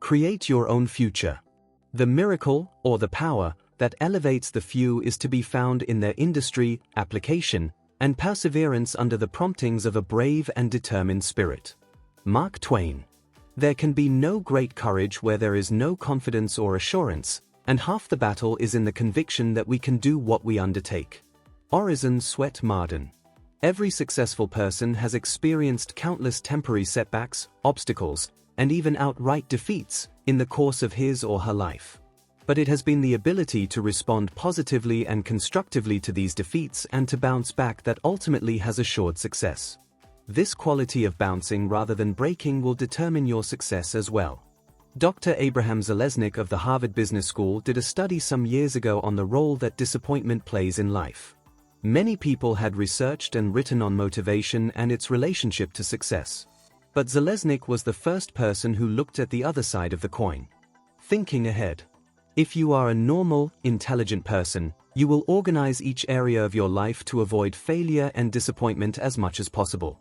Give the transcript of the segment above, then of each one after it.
Create your own future. The miracle, or the power, that elevates the few is to be found in their industry, application, and perseverance under the promptings of a brave and determined spirit. Mark Twain. There can be no great courage where there is no confidence or assurance, and half the battle is in the conviction that we can do what we undertake. Orison Swett Marden. Every successful person has experienced countless temporary setbacks, obstacles, and even outright defeats in the course of his or her life. But it has been the ability to respond positively and constructively to these defeats and to bounce back that ultimately has assured success. This quality of bouncing rather than breaking will determine your success as well. Dr. Abraham Zalesnik of the Harvard Business School did a study some years ago on the role that disappointment plays in life. Many people had researched and written on motivation and its relationship to success. But Zalesnik was the first person who looked at the other side of the coin. Thinking ahead. If you are a normal, intelligent person, you will organize each area of your life to avoid failure and disappointment as much as possible.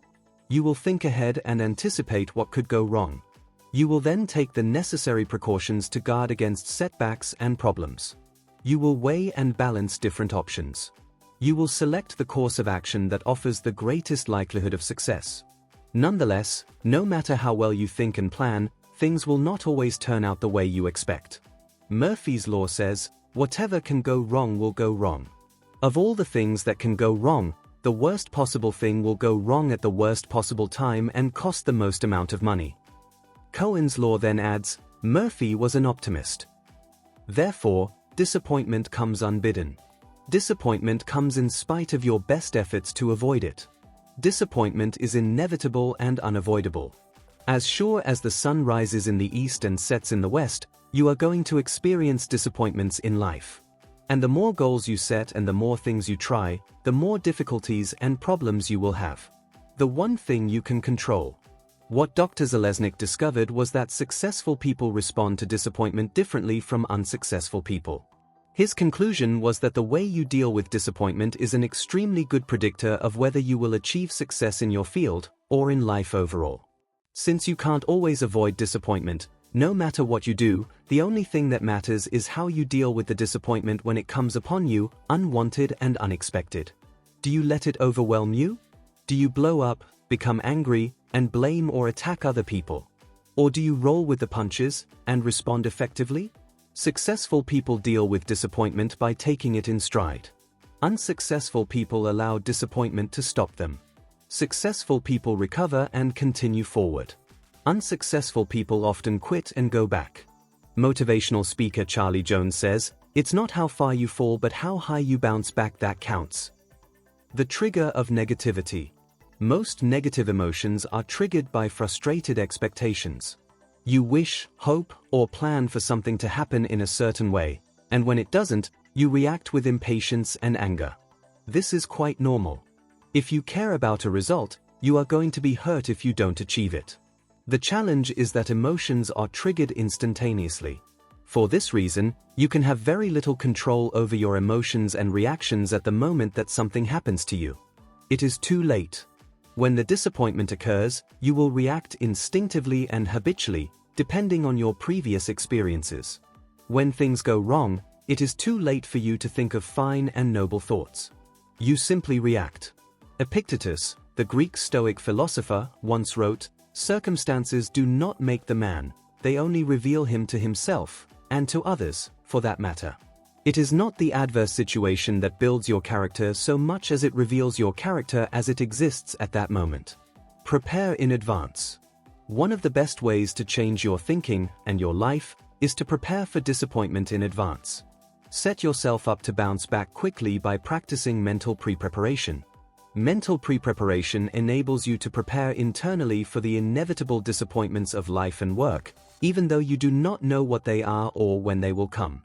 You will think ahead and anticipate what could go wrong. You will then take the necessary precautions to guard against setbacks and problems. You will weigh and balance different options. You will select the course of action that offers the greatest likelihood of success. Nonetheless, no matter how well you think and plan, things will not always turn out the way you expect. Murphy's Law says, whatever can go wrong will go wrong. Of all the things that can go wrong, the worst possible thing will go wrong at the worst possible time and cost the most amount of money. Cohen's Law then adds, Murphy was an optimist. Therefore, disappointment comes unbidden. Disappointment comes in spite of your best efforts to avoid it. Disappointment is inevitable and unavoidable. As sure as the sun rises in the east and sets in the west, you are going to experience disappointments in life. And the more goals you set and the more things you try, the more difficulties and problems you will have. The one thing you can control. What Dr. Zalesnik discovered was that successful people respond to disappointment differently from unsuccessful people. His conclusion was that the way you deal with disappointment is an extremely good predictor of whether you will achieve success in your field or in life overall. Since you can't always avoid disappointment, no matter what you do, the only thing that matters is how you deal with the disappointment when it comes upon you, unwanted and unexpected. Do you let it overwhelm you? Do you blow up, become angry, and blame or attack other people? Or do you roll with the punches and respond effectively? Successful people deal with disappointment by taking it in stride. Unsuccessful people allow disappointment to stop them. Successful people recover and continue forward. Unsuccessful people often quit and go back. Motivational speaker Charlie Jones says, "It's not how far you fall but how high you bounce back that counts." The trigger of negativity. Most negative emotions are triggered by frustrated expectations. You wish, hope, or plan for something to happen in a certain way, and when it doesn't, you react with impatience and anger. This is quite normal. If you care about a result, you are going to be hurt if you don't achieve it. The challenge is that emotions are triggered instantaneously. For this reason, you can have very little control over your emotions and reactions at the moment that something happens to you. It is too late. When the disappointment occurs, you will react instinctively and habitually, depending on your previous experiences. When things go wrong, it is too late for you to think of fine and noble thoughts. You simply react. Epictetus, the Greek Stoic philosopher, once wrote, "Circumstances do not make the man, they only reveal him to himself, and to others, for that matter." It is not the adverse situation that builds your character so much as it reveals your character as it exists at that moment. Prepare in advance. One of the best ways to change your thinking and your life is to prepare for disappointment in advance. Set yourself up to bounce back quickly by practicing mental pre-preparation. Mental pre-preparation enables you to prepare internally for the inevitable disappointments of life and work, even though you do not know what they are or when they will come.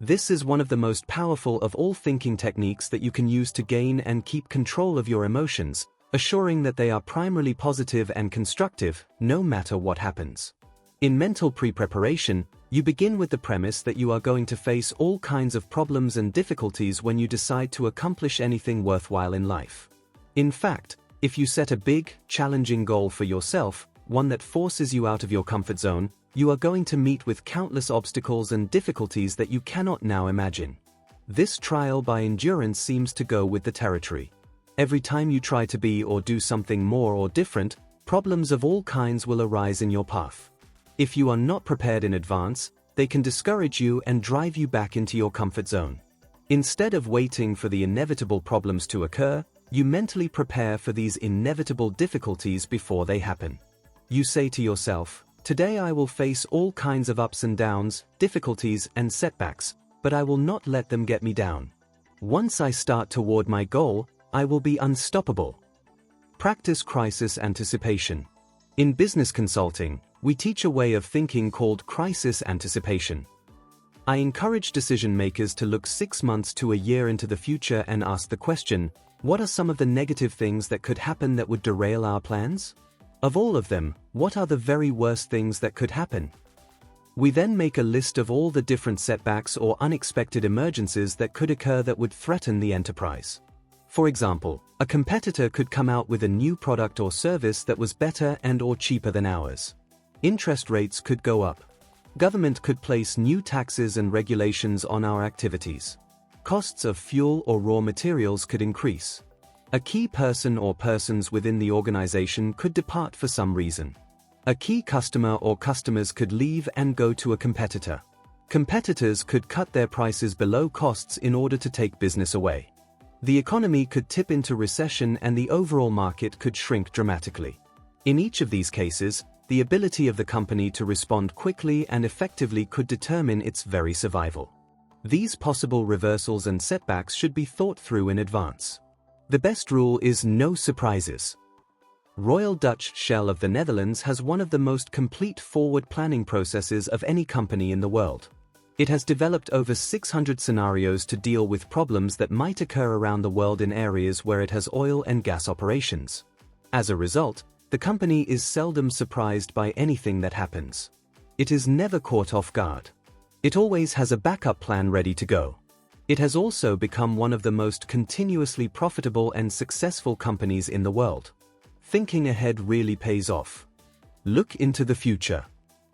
This is one of the most powerful of all thinking techniques that you can use to gain and keep control of your emotions, assuring that they are primarily positive and constructive, no matter what happens. In mental pre-preparation, you begin with the premise that you are going to face all kinds of problems and difficulties when you decide to accomplish anything worthwhile in life. In fact, if you set a big, challenging goal for yourself, one that forces you out of your comfort zone, You are going to meet with countless obstacles and difficulties that you cannot now imagine. This trial by endurance seems to go with the territory. Every time you try to be or do something more or different, problems of all kinds will arise in your path. If you are not prepared in advance, they can discourage you and drive you back into your comfort zone. Instead of waiting for the inevitable problems to occur, you mentally prepare for these inevitable difficulties before they happen. You say to yourself, "Today I will face all kinds of ups and downs, difficulties and setbacks, but I will not let them get me down. Once I start toward my goal, I will be unstoppable." Practice crisis anticipation. In business consulting, we teach a way of thinking called crisis anticipation. I encourage decision makers to look 6 months to a year into the future and ask the question, what are some of the negative things that could happen that would derail our plans? Of all of them, what are the very worst things that could happen? We then make a list of all the different setbacks or unexpected emergencies that could occur that would threaten the enterprise. For example, a competitor could come out with a new product or service that was better and/or cheaper than ours. Interest rates could go up. Government could place new taxes and regulations on our activities. Costs of fuel or raw materials could increase. A key person or persons within the organization could depart for some reason. A key customer or customers could leave and go to a competitor. Competitors could cut their prices below costs in order to take business away. The economy could tip into recession and the overall market could shrink dramatically. In each of these cases, the ability of the company to respond quickly and effectively could determine its very survival. These possible reversals and setbacks should be thought through in advance. The best rule is no surprises. Royal Dutch Shell of the Netherlands has one of the most complete forward planning processes of any company in the world. It has developed over 600 scenarios to deal with problems that might occur around the world in areas where it has oil and gas operations. As a result, the company is seldom surprised by anything that happens. It is never caught off guard. It always has a backup plan ready to go. It has also become one of the most continuously profitable and successful companies in the world. Thinking ahead really pays off. Look into the future.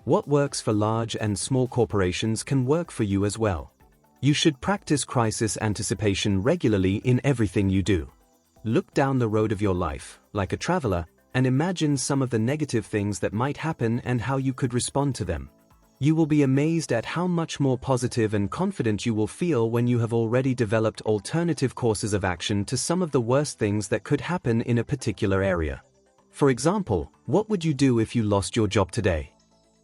What works for large and small corporations can work for you as well. You should practice crisis anticipation regularly in everything you do. Look down the road of your life, like a traveler, and imagine some of the negative things that might happen and how you could respond to them. You will be amazed at how much more positive and confident you will feel when you have already developed alternative courses of action to some of the worst things that could happen in a particular area. For example, what would you do if you lost your job today?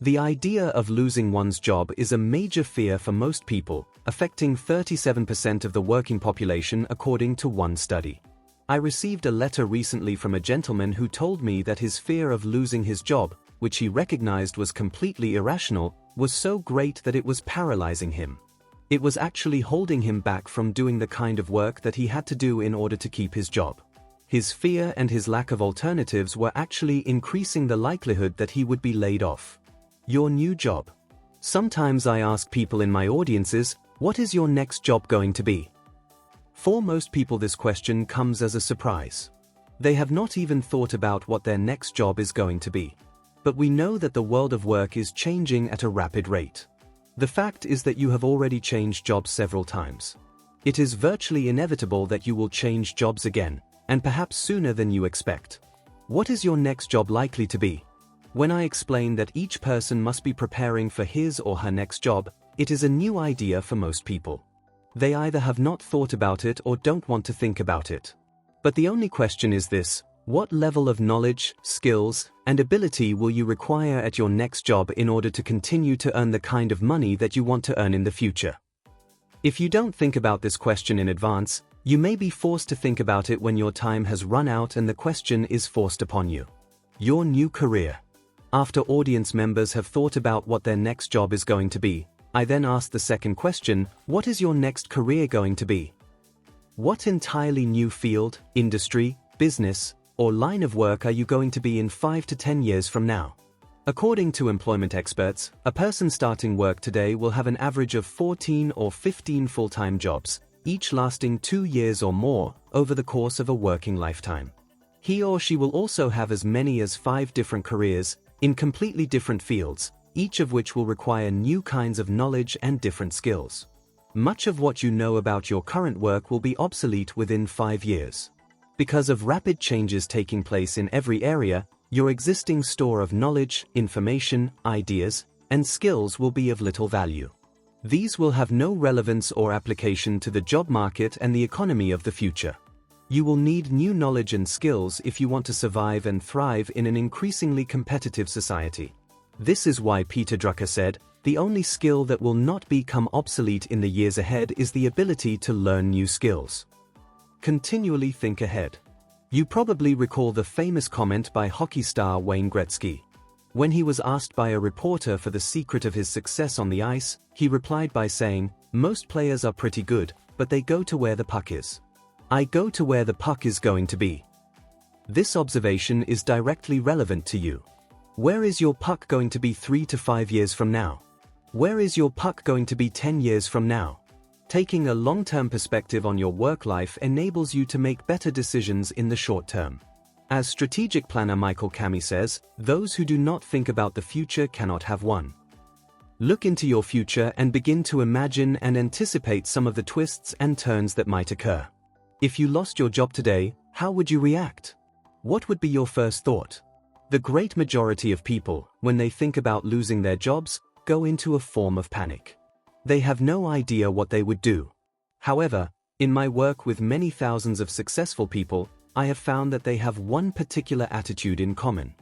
The idea of losing one's job is a major fear for most people, affecting 37% of the working population according to one study. I received a letter recently from a gentleman who told me that his fear of losing his job, which he recognized was completely irrational, was so great that it was paralyzing him. It was actually holding him back from doing the kind of work that he had to do in order to keep his job. His fear and his lack of alternatives were actually increasing the likelihood that he would be laid off. Your new job. Sometimes I ask people in my audiences, what is your next job going to be? For most people this question comes as a surprise. They have not even thought about what their next job is going to be. But we know that the world of work is changing at a rapid rate. The fact is that you have already changed jobs several times. It is virtually inevitable that you will change jobs again, and perhaps sooner than you expect. What is your next job likely to be? When I explain that each person must be preparing for his or her next job, it is a new idea for most people. They either have not thought about it or don't want to think about it. But the only question is this: what level of knowledge, skills, and ability will you require at your next job in order to continue to earn the kind of money that you want to earn in the future? If you don't think about this question in advance, you may be forced to think about it when your time has run out and the question is forced upon you. Your new career. After audience members have thought about what their next job is going to be, I then ask the second question: what is your next career going to be? What entirely new field, industry, business, or line of work are you going to be in 5 to 10 years from now? According to employment experts, a person starting work today will have an average of 14 or 15 full-time jobs, each lasting 2 years or more over the course of a working lifetime. He or she will also have as many as 5 different careers in completely different fields, each of which will require new kinds of knowledge and different skills. Much of what you know about your current work will be obsolete within 5 years. Because of rapid changes taking place in every area, your existing store of knowledge, information, ideas, and skills will be of little value. These will have no relevance or application to the job market and the economy of the future. You will need new knowledge and skills if you want to survive and thrive in an increasingly competitive society. This is why Peter Drucker said, "The only skill that will not become obsolete in the years ahead is the ability to learn new skills." Continually think ahead. You probably recall the famous comment by hockey star Wayne Gretzky. When he was asked by a reporter for the secret of his success on the ice, he replied by saying, "Most players are pretty good, but they go to where the puck is. I go to where the puck is going to be." This observation is directly relevant to you. Where is your puck going to be 3 to 5 years from now? Where is your puck going to be 10 years from now? Taking a long-term perspective on your work life enables you to make better decisions in the short term. As strategic planner Michael Kami says, "Those who do not think about the future cannot have one." Look into your future and begin to imagine and anticipate some of the twists and turns that might occur. If you lost your job today, how would you react? What would be your first thought? The great majority of people, when they think about losing their jobs, go into a form of panic. They have no idea what they would do. However, in my work with many thousands of successful people, I have found that they have one particular attitude in common.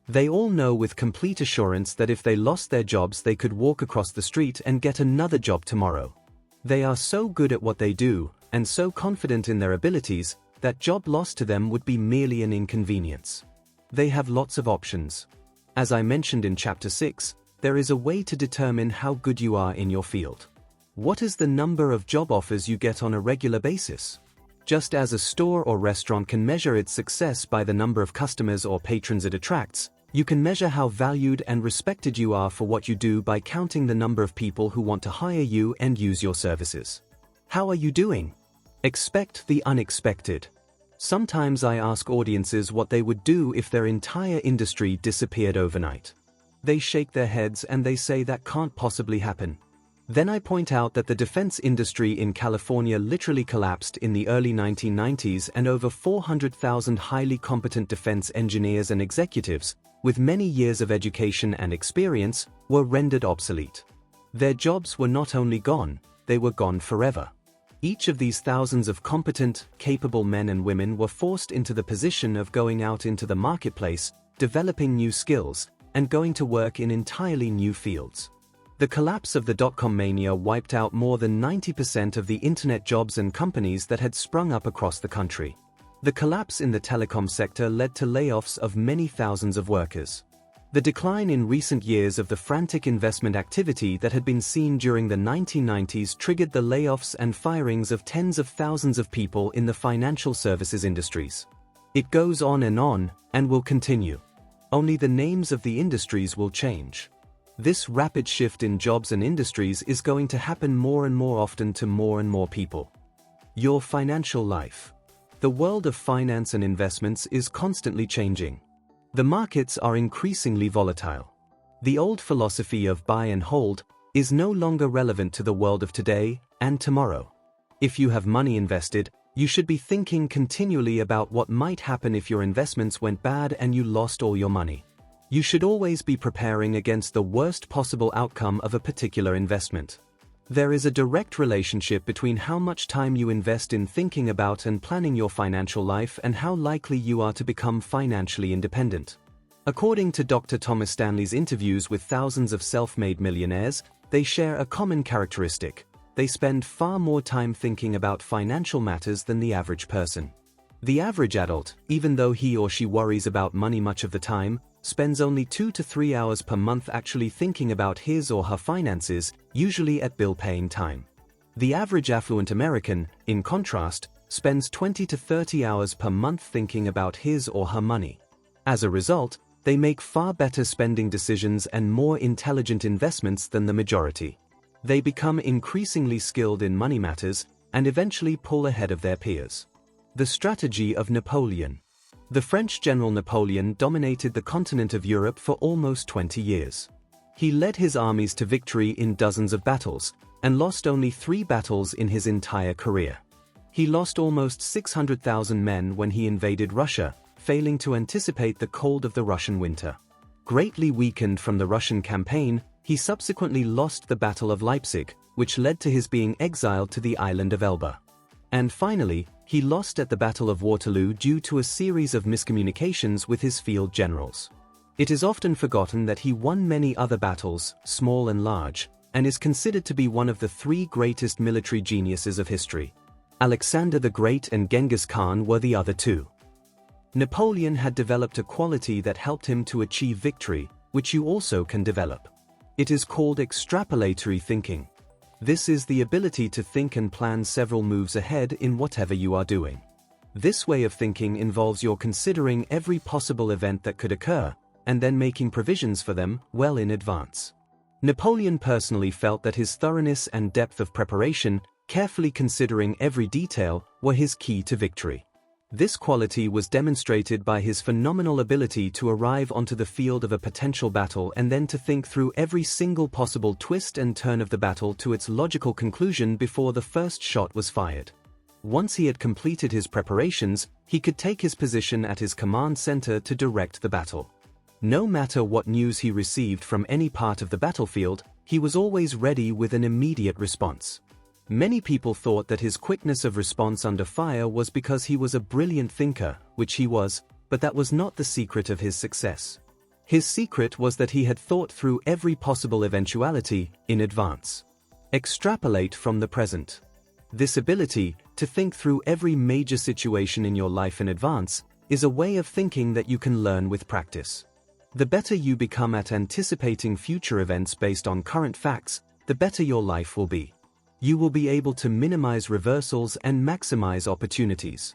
They all know with complete assurance that if they lost their jobs, they could walk across the street and get another job tomorrow. They are so good at what they do, and so confident in their abilities, that job loss to them would be merely an inconvenience. They have lots of options. As I mentioned in Chapter 6, there is a way to determine how good you are in your field. What is the number of job offers you get on a regular basis? Just as a store or restaurant can measure its success by the number of customers or patrons it attracts, you can measure how valued and respected you are for what you do by counting the number of people who want to hire you and use your services. How are you doing? Expect the unexpected. Sometimes I ask audiences what they would do if their entire industry disappeared overnight. They shake their heads and they say that can't possibly happen. Then I point out that the defense industry in California literally collapsed in the early 1990s, and over 400,000 highly competent defense engineers and executives, with many years of education and experience, were rendered obsolete. Their jobs were not only gone, they were gone forever. Each of these thousands of competent, capable men and women were forced into the position of going out into the marketplace, developing new skills, and going to work in entirely new fields. The collapse of the dot-com mania wiped out more than 90% of the internet jobs and companies that had sprung up across the country. The collapse in the telecom sector led to layoffs of many thousands of workers. The decline in recent years of the frantic investment activity that had been seen during the 1990s triggered the layoffs and firings of tens of thousands of people in the financial services industries. It goes on and will continue. Only the names of the industries will change. This rapid shift in jobs and industries is going to happen more and more often to more and more people. Your financial life. The world of finance and investments is constantly changing. The markets are increasingly volatile. The old philosophy of buy and hold is no longer relevant to the world of today and tomorrow. If you have money invested, you should be thinking continually about what might happen if your investments went bad and you lost all your money. You should always be preparing against the worst possible outcome of a particular investment. There is a direct relationship between how much time you invest in thinking about and planning your financial life and how likely you are to become financially independent. According to Dr. Thomas Stanley's interviews with thousands of self-made millionaires, they share a common characteristic: they spend far more time thinking about financial matters than the average person. The average adult, even though he or she worries about money much of the time, spends only 2 to 3 hours per month actually thinking about his or her finances, usually at bill-paying time. The average affluent American, in contrast, spends 20 to 30 hours per month thinking about his or her money. As a result, they make far better spending decisions and more intelligent investments than the majority. They become increasingly skilled in money matters and eventually pull ahead of their peers. The strategy of Napoleon. The French general Napoleon dominated the continent of Europe for almost 20 years. He led his armies to victory in dozens of battles, and lost only 3 battles in his entire career. He lost almost 600,000 men when he invaded Russia, failing to anticipate the cold of the Russian winter. Greatly weakened from the Russian campaign, he subsequently lost the Battle of Leipzig, which led to his being exiled to the island of Elba. And finally, he lost at the Battle of Waterloo due to a series of miscommunications with his field generals. It is often forgotten that he won many other battles, small and large, and is considered to be one of the 3 greatest military geniuses of history. Alexander the Great and Genghis Khan were the other 2. Napoleon had developed a quality that helped him to achieve victory, which you also can develop. It is called extrapolatory thinking. This is the ability to think and plan several moves ahead in whatever you are doing. This way of thinking involves your considering every possible event that could occur, and then making provisions for them well in advance. Napoleon personally felt that his thoroughness and depth of preparation, carefully considering every detail, were his key to victory. This quality was demonstrated by his phenomenal ability to arrive onto the field of a potential battle and then to think through every single possible twist and turn of the battle to its logical conclusion before the first shot was fired. Once he had completed his preparations, he could take his position at his command center to direct the battle. No matter what news he received from any part of the battlefield, he was always ready with an immediate response. Many people thought that his quickness of response under fire was because he was a brilliant thinker, which he was, but that was not the secret of his success. His secret was that he had thought through every possible eventuality in advance. Extrapolate from the present. This ability, to think through every major situation in your life in advance, is a way of thinking that you can learn with practice. The better you become at anticipating future events based on current facts, the better your life will be. You will be able to minimize reversals and maximize opportunities.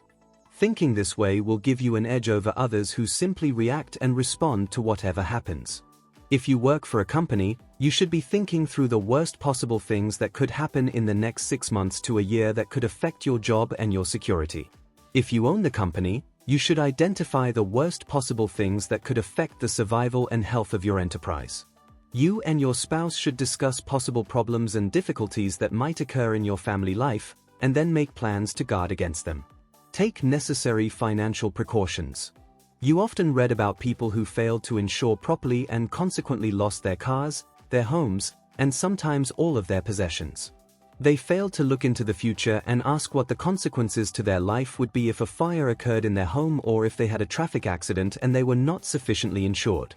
Thinking this way will give you an edge over others who simply react and respond to whatever happens. If you work for a company, you should be thinking through the worst possible things that could happen in the next 6 months to a year that could affect your job and your security. If you own the company, you should identify the worst possible things that could affect the survival and health of your enterprise. You and your spouse should discuss possible problems and difficulties that might occur in your family life, and then make plans to guard against them. Take necessary financial precautions. You often read about people who failed to insure properly and consequently lost their cars, their homes, and sometimes all of their possessions. They failed to look into the future and ask what the consequences to their life would be if a fire occurred in their home or if they had a traffic accident and they were not sufficiently insured.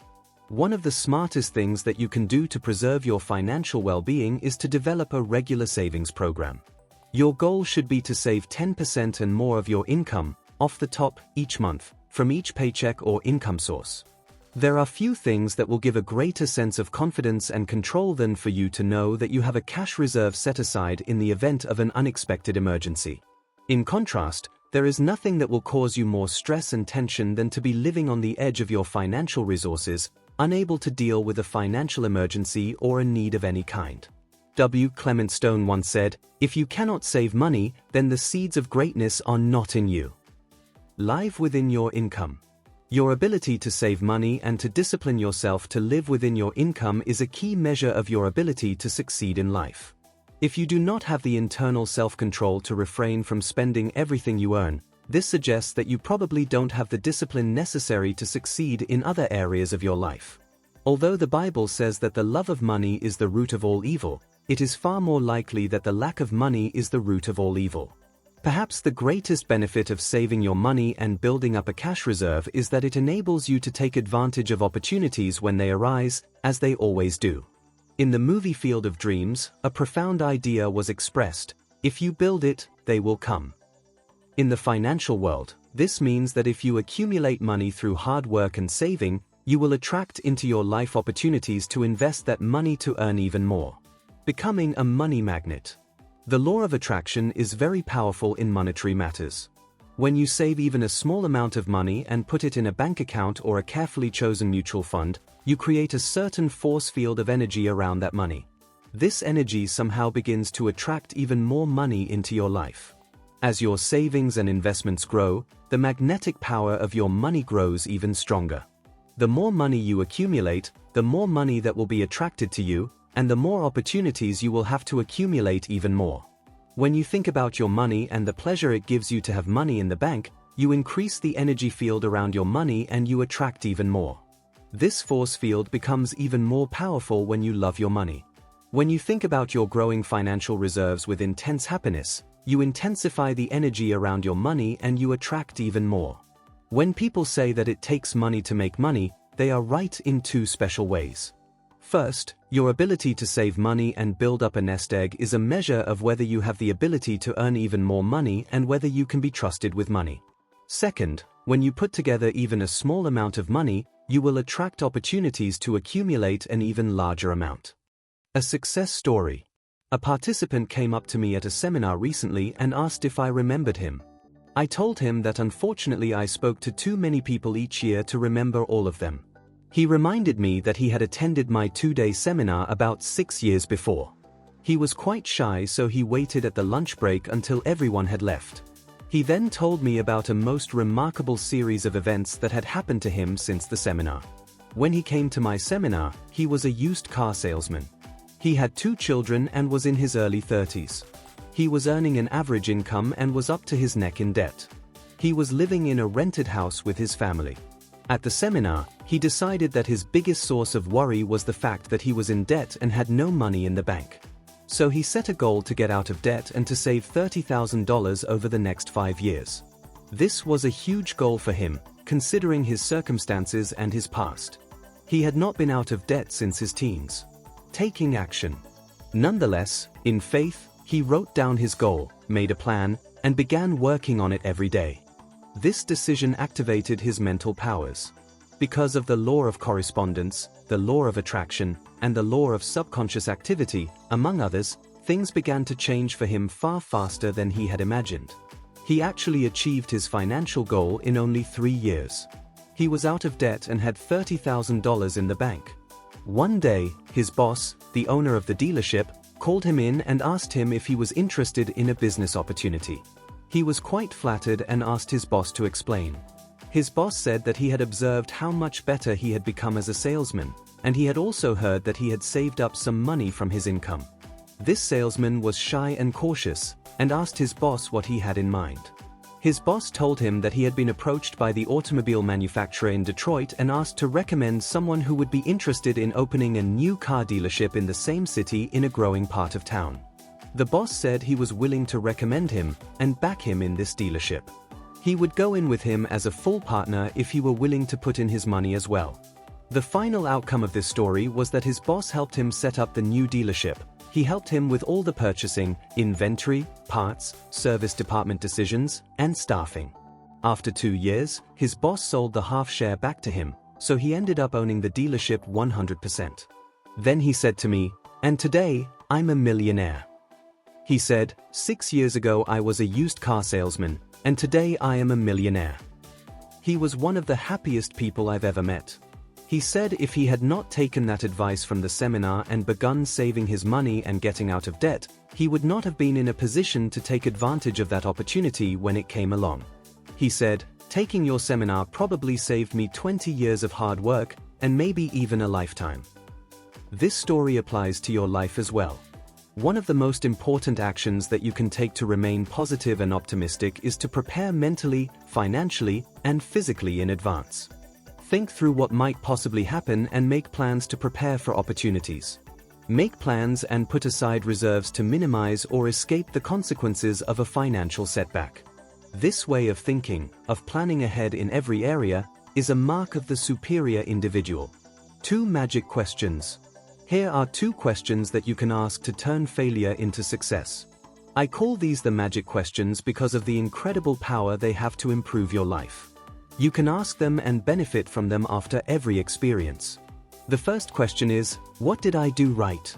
One of the smartest things that you can do to preserve your financial well-being is to develop a regular savings program. Your goal should be to save 10% and more of your income, off the top, each month, from each paycheck or income source. There are few things that will give a greater sense of confidence and control than for you to know that you have a cash reserve set aside in the event of an unexpected emergency. In contrast, there is nothing that will cause you more stress and tension than to be living on the edge of your financial resources, unable to deal with a financial emergency or a need of any kind. W. Clement Stone once said, "If you cannot save money, then the seeds of greatness are not in you." Live within your income. Your ability to save money and to discipline yourself to live within your income is a key measure of your ability to succeed in life. If you do not have the internal self-control to refrain from spending everything you earn, this suggests that you probably don't have the discipline necessary to succeed in other areas of your life. Although the Bible says that the love of money is the root of all evil, it is far more likely that the lack of money is the root of all evil. Perhaps the greatest benefit of saving your money and building up a cash reserve is that it enables you to take advantage of opportunities when they arise, as they always do. In the movie Field of Dreams, a profound idea was expressed: if you build it, they will come. In the financial world, this means that if you accumulate money through hard work and saving, you will attract into your life opportunities to invest that money to earn even more. Becoming a money magnet. The law of attraction is very powerful in monetary matters. When you save even a small amount of money and put it in a bank account or a carefully chosen mutual fund, you create a certain force field of energy around that money. This energy somehow begins to attract even more money into your life. As your savings and investments grow, the magnetic power of your money grows even stronger. The more money you accumulate, the more money that will be attracted to you, and the more opportunities you will have to accumulate even more. When you think about your money and the pleasure it gives you to have money in the bank, you increase the energy field around your money and you attract even more. This force field becomes even more powerful when you love your money. When you think about your growing financial reserves with intense happiness, you intensify the energy around your money and you attract even more. When people say that it takes money to make money, they are right in two special ways. First, your ability to save money and build up a nest egg is a measure of whether you have the ability to earn even more money and whether you can be trusted with money. Second, when you put together even a small amount of money, you will attract opportunities to accumulate an even larger amount. A success story. A participant came up to me at a seminar recently and asked if I remembered him. I told him that unfortunately I spoke to too many people each year to remember all of them. He reminded me that he had attended my 2-day seminar about 6 years before. He was quite shy, so he waited at the lunch break until everyone had left. He then told me about a most remarkable series of events that had happened to him since the seminar. When he came to my seminar, he was a used car salesman. He had 2 children and was in his early 30s. He was earning an average income and was up to his neck in debt. He was living in a rented house with his family. At the seminar, he decided that his biggest source of worry was the fact that he was in debt and had no money in the bank. So he set a goal to get out of debt and to save $30,000 over the next 5 years. This was a huge goal for him, considering his circumstances and his past. He had not been out of debt since his teens. Taking action. Nonetheless, in faith, he wrote down his goal, made a plan, and began working on it every day. This decision activated his mental powers. Because of the law of correspondence, the law of attraction, and the law of subconscious activity, among others, things began to change for him far faster than he had imagined. He actually achieved his financial goal in only 3 years. He was out of debt and had $30,000 in the bank. One day, his boss, the owner of the dealership, called him in and asked him if he was interested in a business opportunity. He was quite flattered and asked his boss to explain. His boss said that he had observed how much better he had become as a salesman, and he had also heard that he had saved up some money from his income. This salesman was shy and cautious, and asked his boss what he had in mind. His boss told him that he had been approached by the automobile manufacturer in Detroit and asked to recommend someone who would be interested in opening a new car dealership in the same city in a growing part of town. The boss said he was willing to recommend him and back him in this dealership. He would go in with him as a full partner if he were willing to put in his money as well. The final outcome of this story was that his boss helped him set up the new dealership. He helped him with all the purchasing, inventory, parts, service department decisions, and staffing. After 2 years, his boss sold the half share back to him, so he ended up owning the dealership 100%. Then he said to me, "And today, I'm a millionaire." He said, "6 years ago I was a used car salesman, and today I am a millionaire." He was one of the happiest people I've ever met. He said if he had not taken that advice from the seminar and begun saving his money and getting out of debt, he would not have been in a position to take advantage of that opportunity when it came along. He said, "Taking your seminar probably saved me 20 years of hard work and maybe even a lifetime." This story applies to your life as well. One of the most important actions that you can take to remain positive and optimistic is to prepare mentally, financially, and physically in advance. Think through what might possibly happen and make plans to prepare for opportunities. Make plans and put aside reserves to minimize or escape the consequences of a financial setback. This way of thinking, of planning ahead in every area, is a mark of the superior individual. 2 magic questions. Here are 2 questions that you can ask to turn failure into success. I call these the magic questions because of the incredible power they have to improve your life. You can ask them and benefit from them after every experience. The first question is, what did I do right?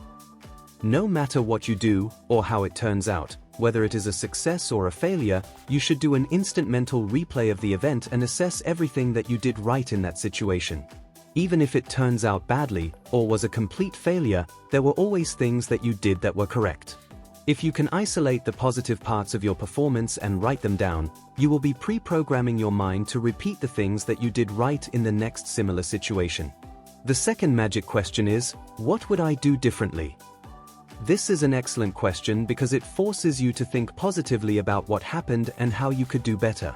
No matter what you do, or how it turns out, whether it is a success or a failure, you should do an instant mental replay of the event and assess everything that you did right in that situation. Even if it turns out badly, or was a complete failure, there were always things that you did that were correct. If you can isolate the positive parts of your performance and write them down, you will be pre-programming your mind to repeat the things that you did right in the next similar situation. The second magic question is, what would I do differently? This is an excellent question because it forces you to think positively about what happened and how you could do better.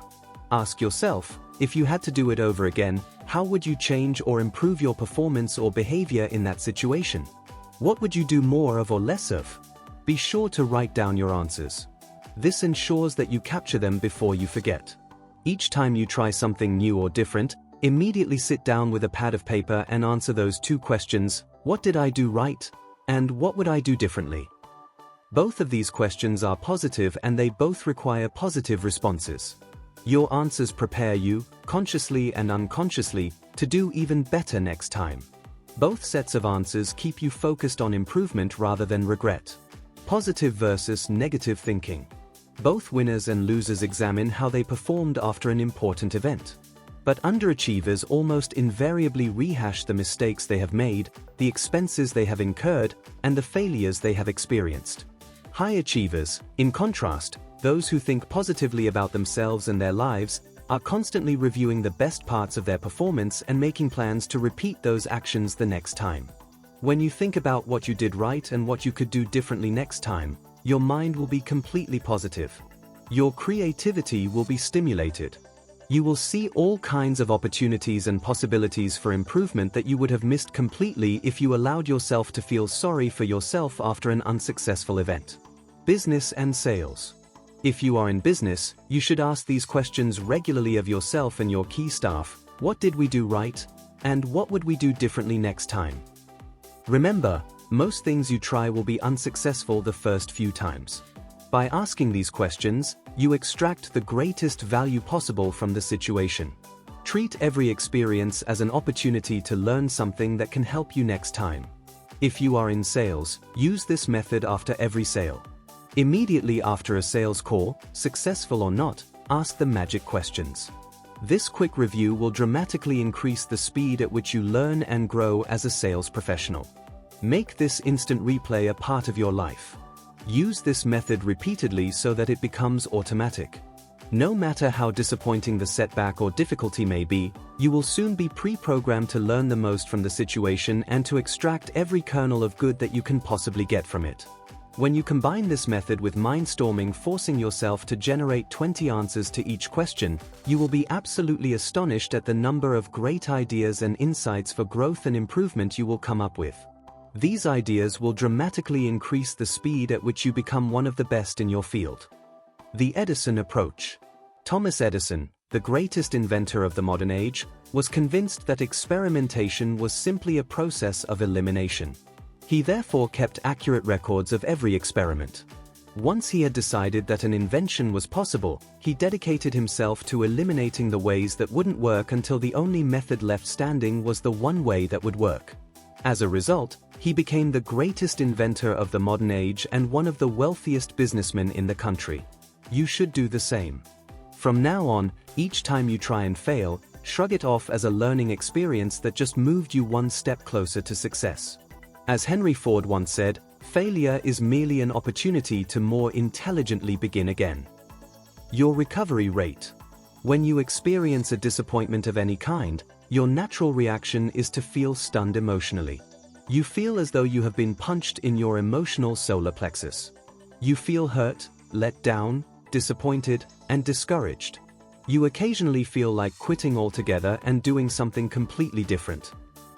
Ask yourself, if you had to do it over again, how would you change or improve your performance or behavior in that situation? What would you do more of or less of? Be sure to write down your answers. This ensures that you capture them before you forget. Each time you try something new or different, immediately sit down with a pad of paper and answer those two questions: what did I do right? And what would I do differently? Both of these questions are positive and they both require positive responses. Your answers prepare you, consciously and unconsciously, to do even better next time. Both sets of answers keep you focused on improvement rather than regret. Positive versus negative thinking. Both winners and losers examine how they performed after an important event. But underachievers almost invariably rehash the mistakes they have made, the expenses they have incurred, and the failures they have experienced. High achievers, in contrast, those who think positively about themselves and their lives, are constantly reviewing the best parts of their performance and making plans to repeat those actions the next time. When you think about what you did right and what you could do differently next time, your mind will be completely positive. Your creativity will be stimulated. You will see all kinds of opportunities and possibilities for improvement that you would have missed completely if you allowed yourself to feel sorry for yourself after an unsuccessful event. Business and sales. If you are in business, you should ask these questions regularly of yourself and your key staff: what did we do right? And what would we do differently next time? Remember, most things you try will be unsuccessful the first few times. By asking these questions, you extract the greatest value possible from the situation. Treat every experience as an opportunity to learn something that can help you next time. If you are in sales, use this method after every sale. Immediately after a sales call, successful or not, ask the magic questions. This quick review will dramatically increase the speed at which you learn and grow as a sales professional. Make this instant replay a part of your life. Use this method repeatedly so that it becomes automatic. No matter how disappointing the setback or difficulty may be, you will soon be pre-programmed to learn the most from the situation and to extract every kernel of good that you can possibly get from it. When you combine this method with mindstorming, forcing yourself to generate 20 answers to each question, you will be absolutely astonished at the number of great ideas and insights for growth and improvement you will come up with. These ideas will dramatically increase the speed at which you become one of the best in your field. The Edison approach. Thomas Edison, the greatest inventor of the modern age, was convinced that experimentation was simply a process of elimination. He therefore kept accurate records of every experiment. Once he had decided that an invention was possible, he dedicated himself to eliminating the ways that wouldn't work until the only method left standing was the one way that would work. As a result, he became the greatest inventor of the modern age and one of the wealthiest businessmen in the country. You should do the same. From now on, each time you try and fail, shrug it off as a learning experience that just moved you one step closer to success. As Henry Ford once said, failure is merely an opportunity to more intelligently begin again. Your recovery rate. When you experience a disappointment of any kind, your natural reaction is to feel stunned emotionally. You feel as though you have been punched in your emotional solar plexus. You feel hurt, let down, disappointed, and discouraged. You occasionally feel like quitting altogether and doing something completely different.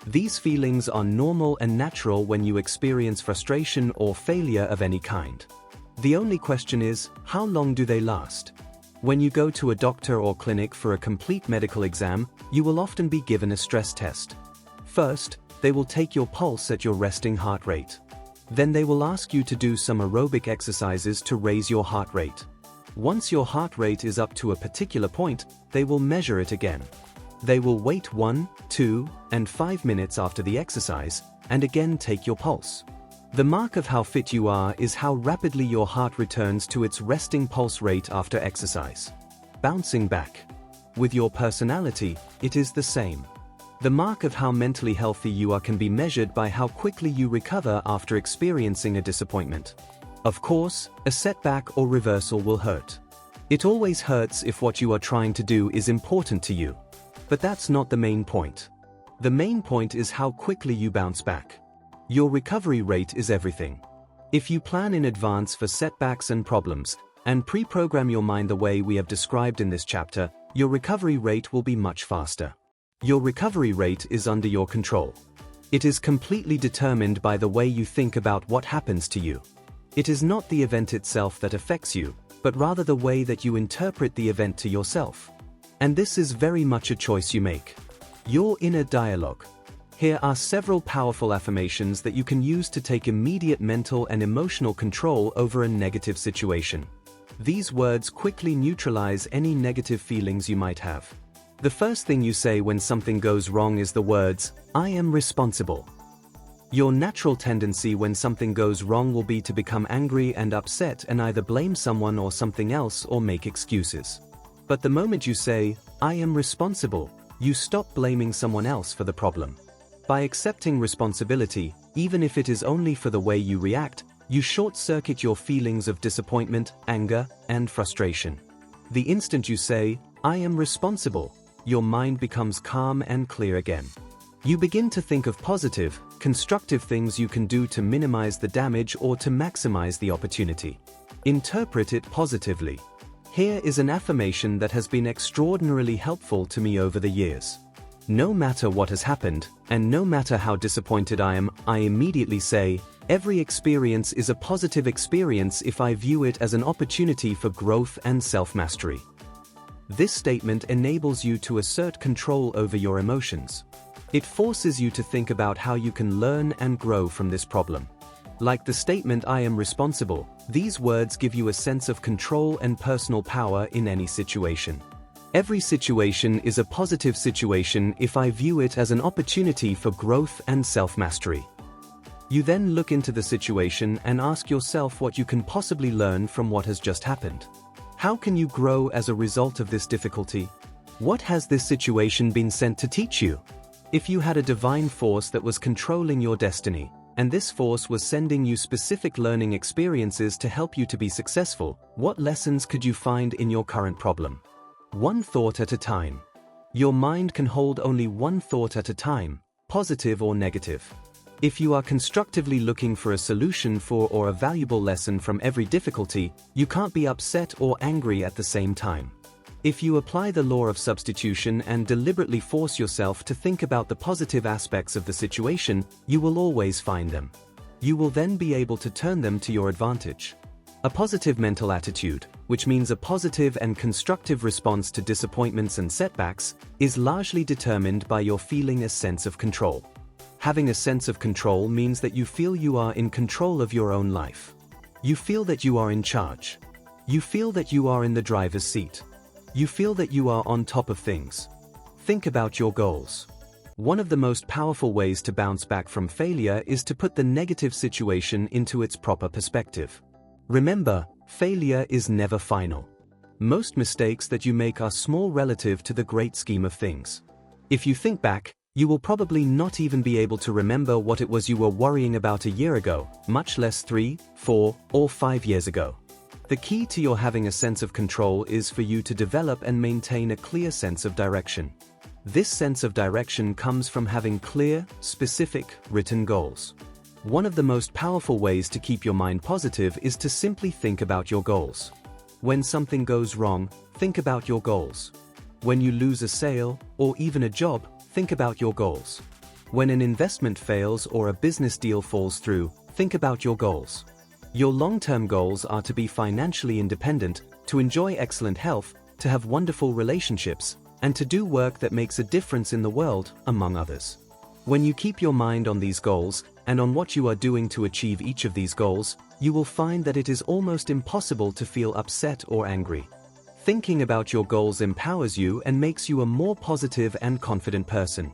These feelings are normal and natural when you experience frustration or failure of any kind. The only question is, how long do they last? When you go to a doctor or clinic for a complete medical exam, you will often be given a stress test. First, they will take your pulse at your resting heart rate. Then they will ask you to do some aerobic exercises to raise your heart rate. Once your heart rate is up to a particular point, they will measure it again. They will wait 1, 2, and 5 minutes after the exercise, and again take your pulse. The mark of how fit you are is how rapidly your heart returns to its resting pulse rate after exercise. Bouncing back. With your personality, it is the same. The mark of how mentally healthy you are can be measured by how quickly you recover after experiencing a disappointment. Of course, a setback or reversal will hurt. It always hurts if what you are trying to do is important to you. But that's not the main point. The main point is how quickly you bounce back. Your recovery rate is everything. If you plan in advance for setbacks and problems, and pre-program your mind the way we have described in this chapter, your recovery rate will be much faster. Your recovery rate is under your control. It is completely determined by the way you think about what happens to you. It is not the event itself that affects you, but rather the way that you interpret the event to yourself. And this is very much a choice you make. Your inner dialogue. Here are several powerful affirmations that you can use to take immediate mental and emotional control over a negative situation. These words quickly neutralize any negative feelings you might have. The first thing you say when something goes wrong is the words, "I am responsible." Your natural tendency when something goes wrong will be to become angry and upset and either blame someone or something else or make excuses. But the moment you say, "I am responsible," you stop blaming someone else for the problem. By accepting responsibility, even if it is only for the way you react, you short-circuit your feelings of disappointment, anger, and frustration. The instant you say, "I am responsible," your mind becomes calm and clear again. You begin to think of positive, constructive things you can do to minimize the damage or to maximize the opportunity. Interpret it positively. Here is an affirmation that has been extraordinarily helpful to me over the years. No matter what has happened, and no matter how disappointed I am, I immediately say, "Every experience is a positive experience if I view it as an opportunity for growth and self-mastery." This statement enables you to assert control over your emotions. It forces you to think about how you can learn and grow from this problem. Like the statement, "I am responsible," these words give you a sense of control and personal power in any situation. Every situation is a positive situation if I view it as an opportunity for growth and self-mastery. You then look into the situation and ask yourself what you can possibly learn from what has just happened. How can you grow as a result of this difficulty? What has this situation been sent to teach you? If you had a divine force that was controlling your destiny, and this force was sending you specific learning experiences to help you to be successful, what lessons could you find in your current problem? One thought at a time. Your mind can hold only one thought at a time, positive or negative. If you are constructively looking for a solution for or a valuable lesson from every difficulty, you can't be upset or angry at the same time. If you apply the law of substitution and deliberately force yourself to think about the positive aspects of the situation, you will always find them. You will then be able to turn them to your advantage. A positive mental attitude, which means a positive and constructive response to disappointments and setbacks, is largely determined by your feeling a sense of control. Having a sense of control means that you feel you are in control of your own life. You feel that you are in charge. You feel that you are in the driver's seat. You feel that you are on top of things. Think about your goals. One of the most powerful ways to bounce back from failure is to put the negative situation into its proper perspective. Remember, failure is never final. Most mistakes that you make are small relative to the great scheme of things. If you think back, you will probably not even be able to remember what it was you were worrying about a year ago, much less 3, 4, or 5 years ago. The key to your having a sense of control is for you to develop and maintain a clear sense of direction. This sense of direction comes from having clear, specific, written goals. One of the most powerful ways to keep your mind positive is to simply think about your goals. When something goes wrong, think about your goals. When you lose a sale, or even a job, think about your goals. When an investment fails or a business deal falls through, think about your goals. Your long-term goals are to be financially independent, to enjoy excellent health, to have wonderful relationships, and to do work that makes a difference in the world, among others. When you keep your mind on these goals, and on what you are doing to achieve each of these goals, you will find that it is almost impossible to feel upset or angry. Thinking about your goals empowers you and makes you a more positive and confident person.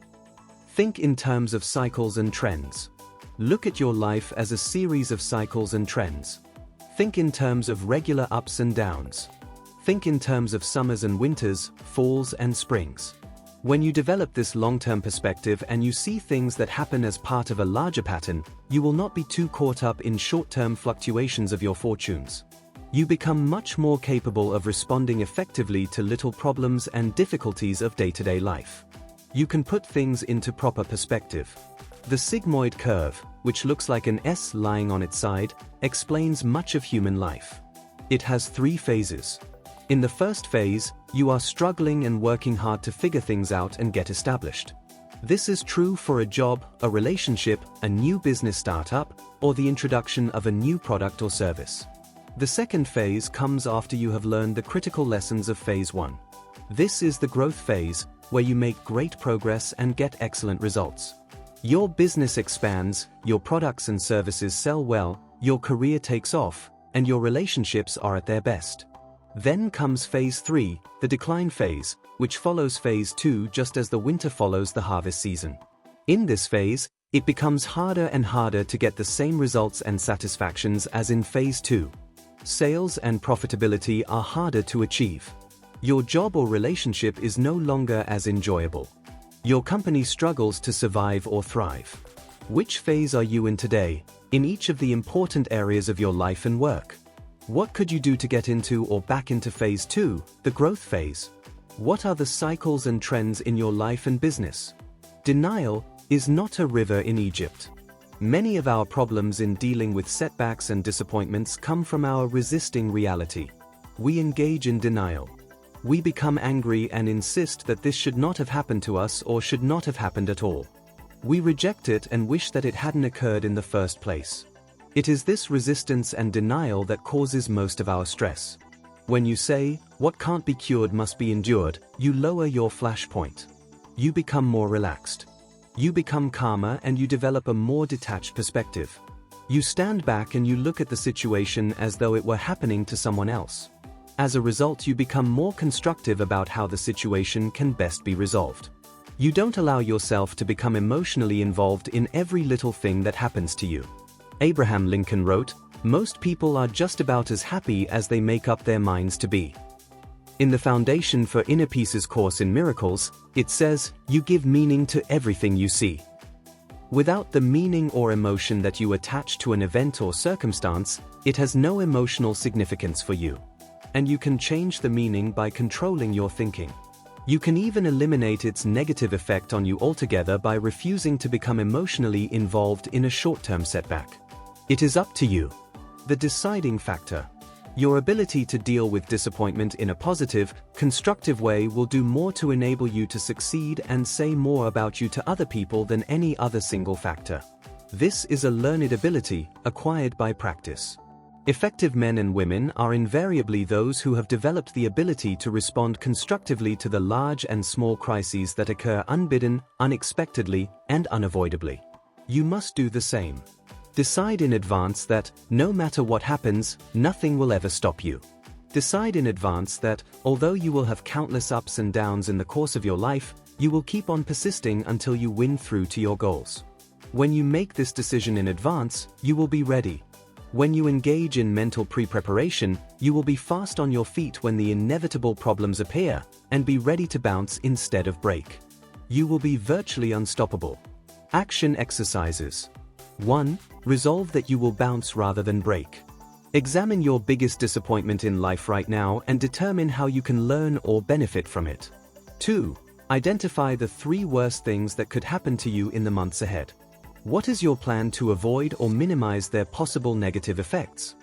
Think in terms of cycles and trends. Look at your life as a series of cycles and trends. Think in terms of regular ups and downs. Think in terms of summers and winters, falls and springs. When you develop this long-term perspective and you see things that happen as part of a larger pattern, you will not be too caught up in short-term fluctuations of your fortunes. You become much more capable of responding effectively to little problems and difficulties of day-to-day life. You can put things into proper perspective. The sigmoid curve, which looks like an S lying on its side, explains much of human life. It has 3 phases. In the first phase, you are struggling and working hard to figure things out and get established. This is true for a job, a relationship, a new business startup, or the introduction of a new product or service. The second phase comes after you have learned the critical lessons of phase 1. This is the growth phase, where you make great progress and get excellent results. Your business expands, your products and services sell well, your career takes off, and your relationships are at their best. Then comes phase 3, the decline phase, which follows phase 2 just as the winter follows the harvest season. In this phase, it becomes harder and harder to get the same results and satisfactions as in phase 2. Sales and profitability are harder to achieve. Your job or relationship is no longer as enjoyable. Your company struggles to survive or thrive. Which phase are you in today, in each of the important areas of your life and work? What could you do to get into or back into phase 2, the growth phase? What are the cycles and trends in your life and business? Denial is not a river in Egypt. Many of our problems in dealing with setbacks and disappointments come from our resisting reality. We engage in denial. We become angry and insist that this should not have happened to us or should not have happened at all. We reject it and wish that it hadn't occurred in the first place. It is this resistance and denial that causes most of our stress. When you say, "What can't be cured must be endured," you lower your flashpoint. You become more relaxed. You become calmer and you develop a more detached perspective. You stand back and you look at the situation as though it were happening to someone else. As a result, you become more constructive about how the situation can best be resolved. You don't allow yourself to become emotionally involved in every little thing that happens to you. Abraham Lincoln wrote, "Most people are just about as happy as they make up their minds to be." In the Foundation for Inner Peace's course in Miracles, it says, "You give meaning to everything you see." Without the meaning or emotion that you attach to an event or circumstance, it has no emotional significance for you. And you can change the meaning by controlling your thinking. You can even eliminate its negative effect on you altogether by refusing to become emotionally involved in a short-term setback. It is up to you. The deciding factor. Your ability to deal with disappointment in a positive, constructive way will do more to enable you to succeed and say more about you to other people than any other single factor. This is a learned ability, acquired by practice. Effective men and women are invariably those who have developed the ability to respond constructively to the large and small crises that occur unbidden, unexpectedly, and unavoidably. You must do the same. Decide in advance that, no matter what happens, nothing will ever stop you. Decide in advance that, although you will have countless ups and downs in the course of your life, you will keep on persisting until you win through to your goals. When you make this decision in advance, you will be ready. When you engage in mental pre-preparation, you will be fast on your feet when the inevitable problems appear, and be ready to bounce instead of break. You will be virtually unstoppable. Action exercises. 1. Resolve that you will bounce rather than break. Examine your biggest disappointment in life right now and determine how you can learn or benefit from it. 2. Identify the 3 worst things that could happen to you in the months ahead. What is your plan to avoid or minimize their possible negative effects?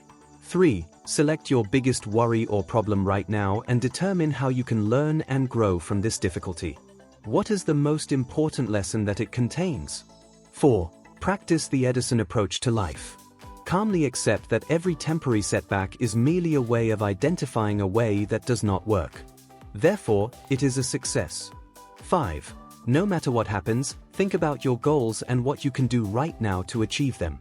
3. Select your biggest worry or problem right now and determine how you can learn and grow from this difficulty. What is the most important lesson that it contains? 4. Practice the Edison approach to life. Calmly accept that every temporary setback is merely a way of identifying a way that does not work. Therefore, it is a success. 5. No matter what happens, think about your goals and what you can do right now to achieve them.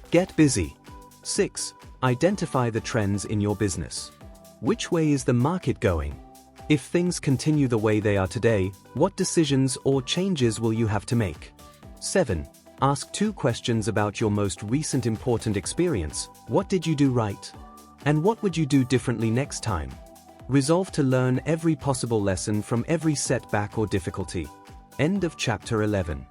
Get busy. 6. Identify the trends in your business. Which way is the market going? If things continue the way they are today, what decisions or changes will you have to make? 7. Ask 2 questions about your most recent important experience. What did you do right? And what would you do differently next time? Resolve to learn every possible lesson from every setback or difficulty. End of chapter 11.